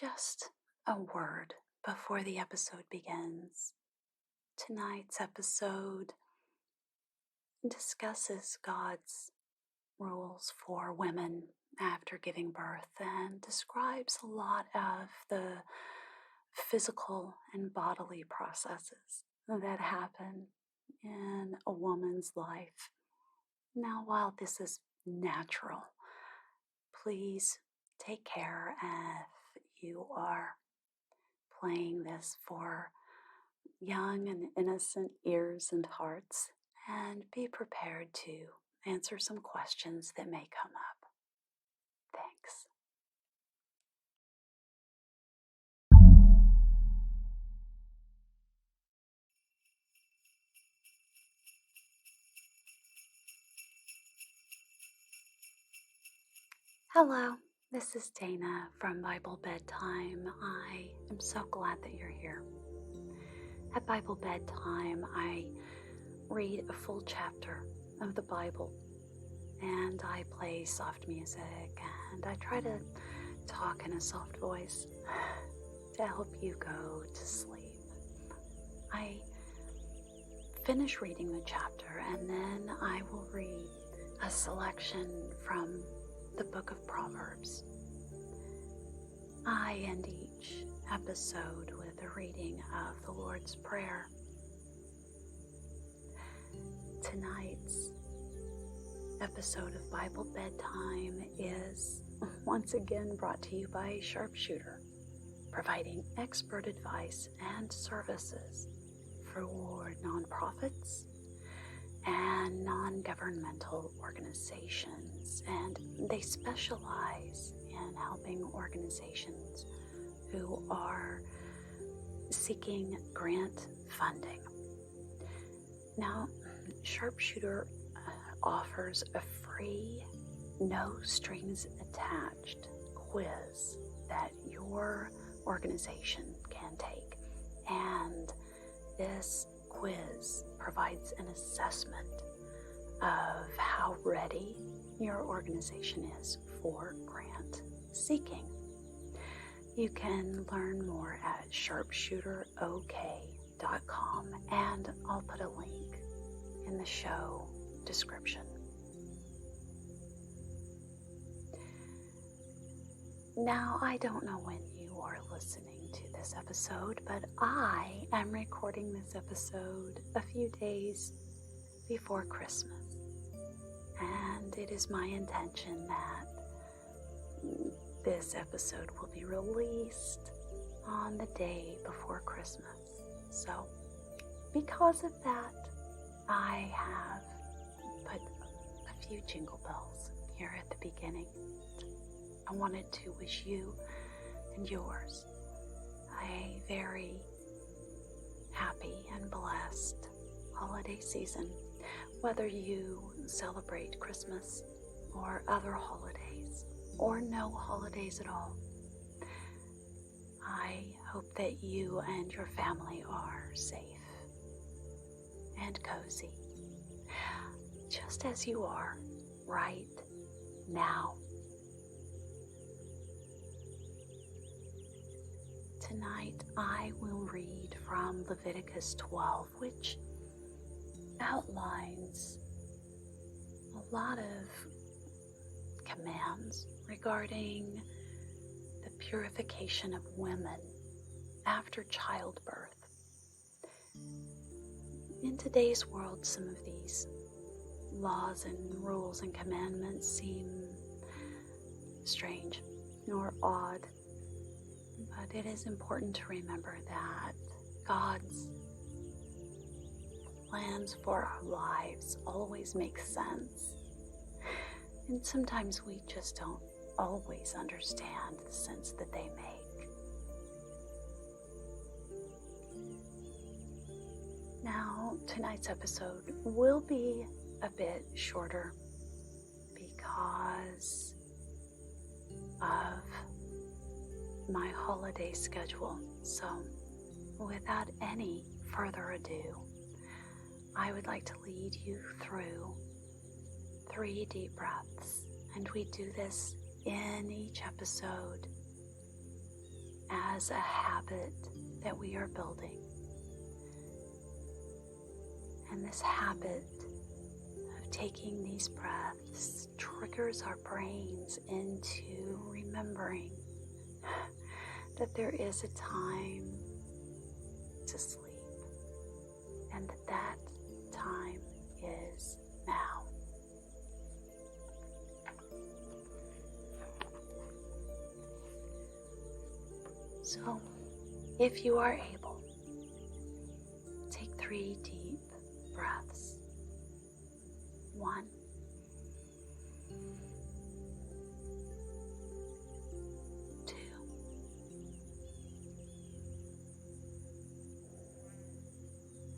Just a word before the episode begins. Tonight's episode discusses God's rules for women after giving birth and describes a lot of the physical and bodily processes that happen in a woman's life. Now, while this is natural, please take care if you are playing this for young and innocent ears and hearts, and be prepared to answer some questions that may come up. Thanks. Hello, this is Dana from Bible Bedtime. I am so glad that you're here. At Bible Bedtime, I read a full chapter of the Bible, and I play soft music, and I try to talk in a soft voice to help you go to sleep. I finish reading the chapter, and then I will read a selection from the book of Proverbs. I end each episode with a reading of the Lord's Prayer. Tonight's episode of Bible Bedtime is once again brought to you by Sharpshooter, providing expert advice and services for nonprofits and non-governmental organizations, and they specialize in helping organizations who are seeking grant funding. Now, Sharpshooter offers a free, no strings attached quiz that your organization can take, and this quiz provides an assessment of how ready your organization is for grant seeking. You can learn more at sharpshooterok.com, and I'll put a link in the show description. Now, I don't know when you are listening to this episode, but I am recording this episode a few days before Christmas, and it is my intention that this episode will be released on the day before Christmas. So, because of that, I have put a few jingle bells here at the beginning. I wanted to wish you and yours a very happy and blessed holiday season, whether you celebrate Christmas or other holidays or no holidays at all. I hope that you and your family are safe and cozy, just as you are right now. Tonight I will read from Leviticus 12, which outlines a lot of commands regarding the purification of women after childbirth. In today's world, some of these laws and rules and commandments seem strange or odd. But it is important to remember that God's plans for our lives always make sense. And sometimes we just don't always understand the sense that they make. Now, tonight's episode will be a bit shorter because of my holiday schedule. So, without any further ado, I would like to lead you through 3 deep breaths, and we do this in each episode as a habit that we are building. And this habit of taking these breaths triggers our brains into remembering that there is a time to sleep, and that time is now. So, if you are able, take 3 deep breaths. 1, 2,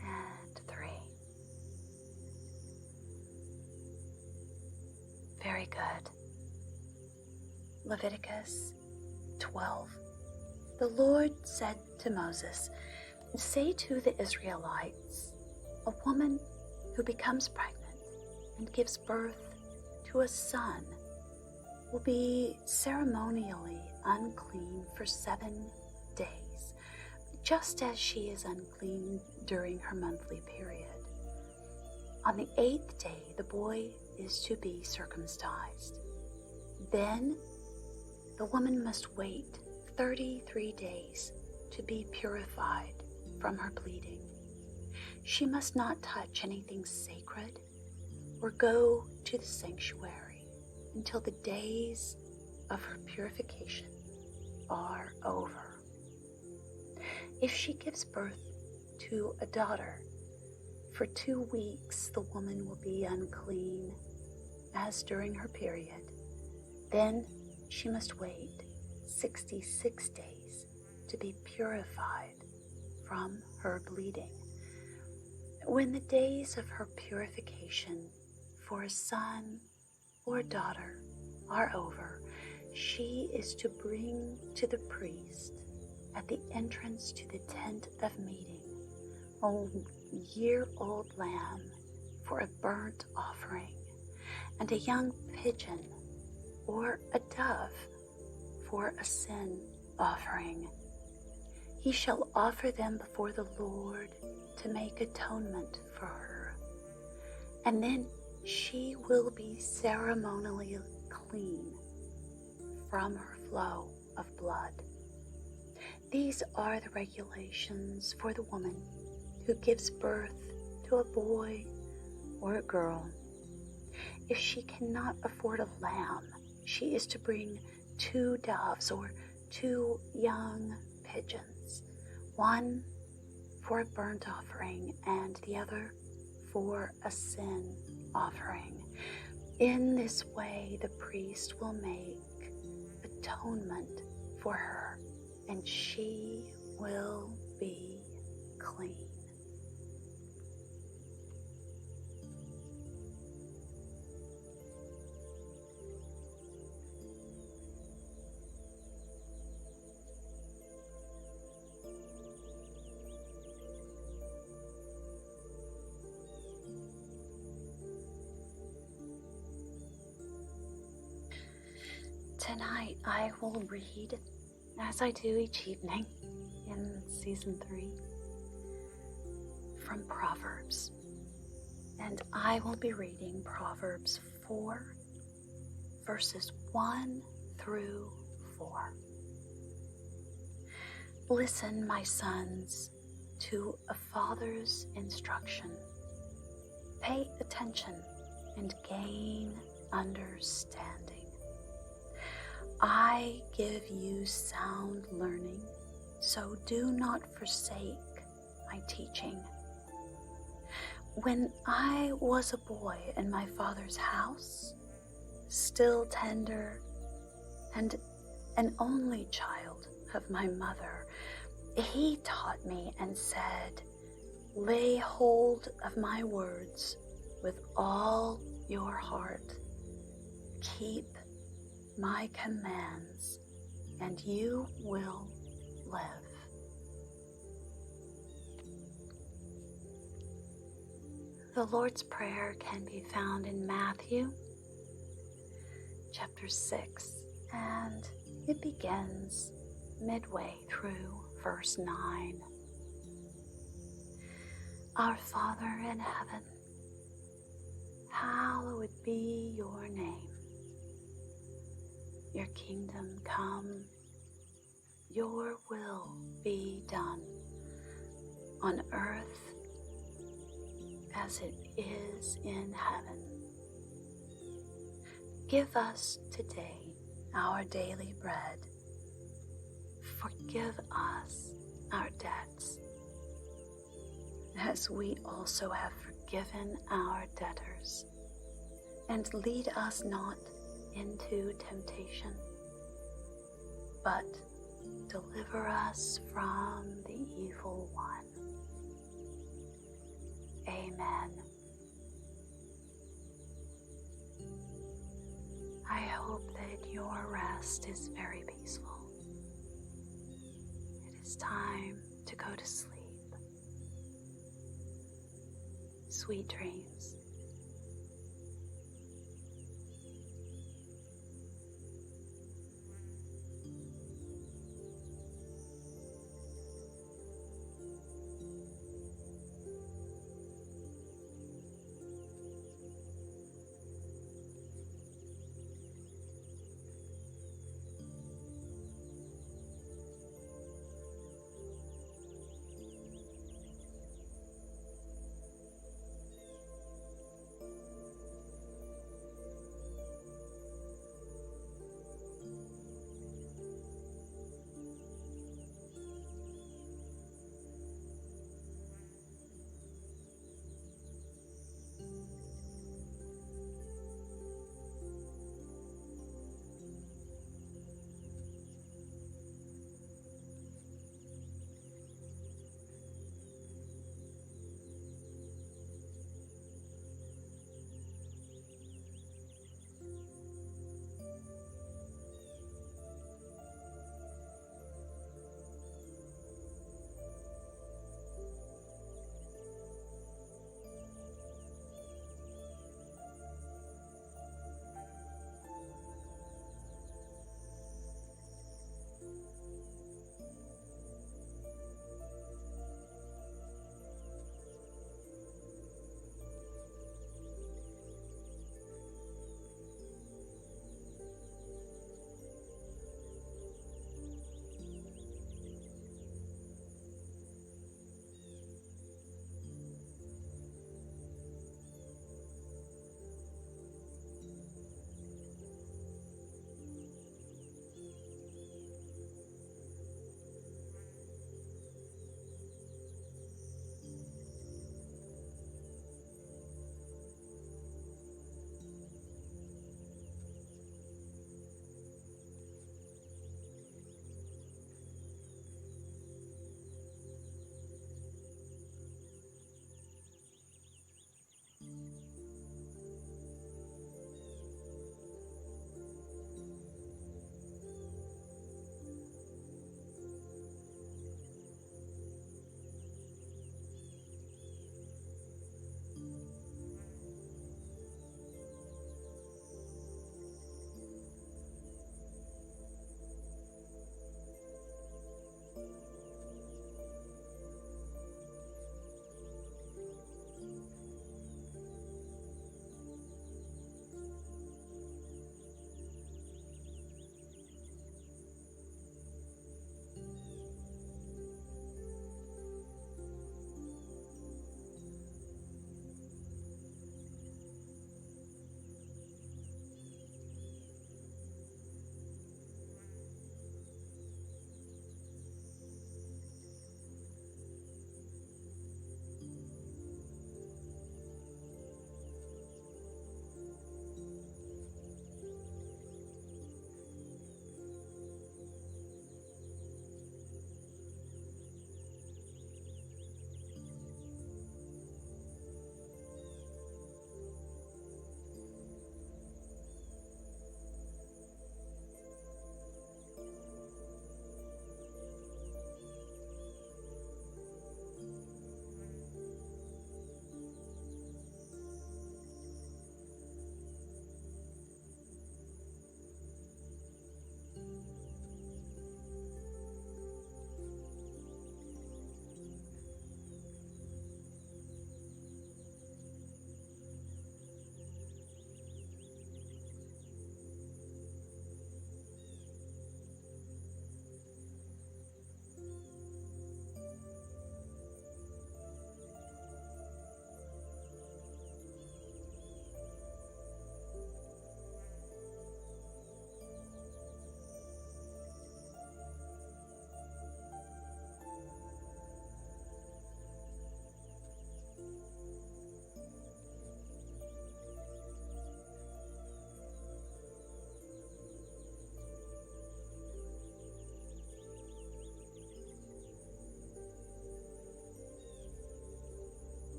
and 3. Very good. Leviticus 12. The Lord said to Moses, "Say to the Israelites, a woman who becomes pregnant and gives birth to a son will be ceremonially unclean for 7 days, just as she is unclean during her monthly period. On the 8th day, the boy is to be circumcised. Then the woman must wait 33 days to be purified from her bleeding. She must not touch anything sacred or go to the sanctuary until the days of her purification are over. If she gives birth to a daughter, for 2 weeks the woman will be unclean as during her period. Then she must wait 66 days to be purified from her bleeding. When the days of her purification for a son or daughter are over, she is to bring to the priest at the entrance to the tent of meeting a year-old lamb for a burnt offering, and a young pigeon or a dove for a sin offering. He shall offer them before the Lord to make atonement for her, and then she will be ceremonially clean from her flow of blood. These are the regulations for the woman who gives birth to a boy or a girl. If she cannot afford a lamb, she is to bring 2 doves or 2 young pigeons, one for a burnt offering and the other for a sin offering. In this way, the priest will make atonement for her, and she will be clean. Tonight I will read, as I do each evening in Season 3, from Proverbs. And I will be reading Proverbs 4, verses 1 through 4. Listen, my sons, to a father's instruction. Pay attention and gain understanding. I give you sound learning, so do not forsake my teaching. When I was a boy in my father's house, still tender and an only child of my mother, he taught me and said, "Lay hold of my words with all your heart. Keep my commands, and you will live." The Lord's Prayer can be found in Matthew chapter 6, and it begins, midway through verse 9. Our Father in heaven, hallowed be your name. Your kingdom come, your will be done, on earth as it is in heaven. Give us today our daily bread. Forgive us our debts, as we also have forgiven our debtors. And lead us not into temptation, but deliver us from the evil one. Amen. I hope that your rest is very peaceful. It is time to go to sleep. Sweet dreams.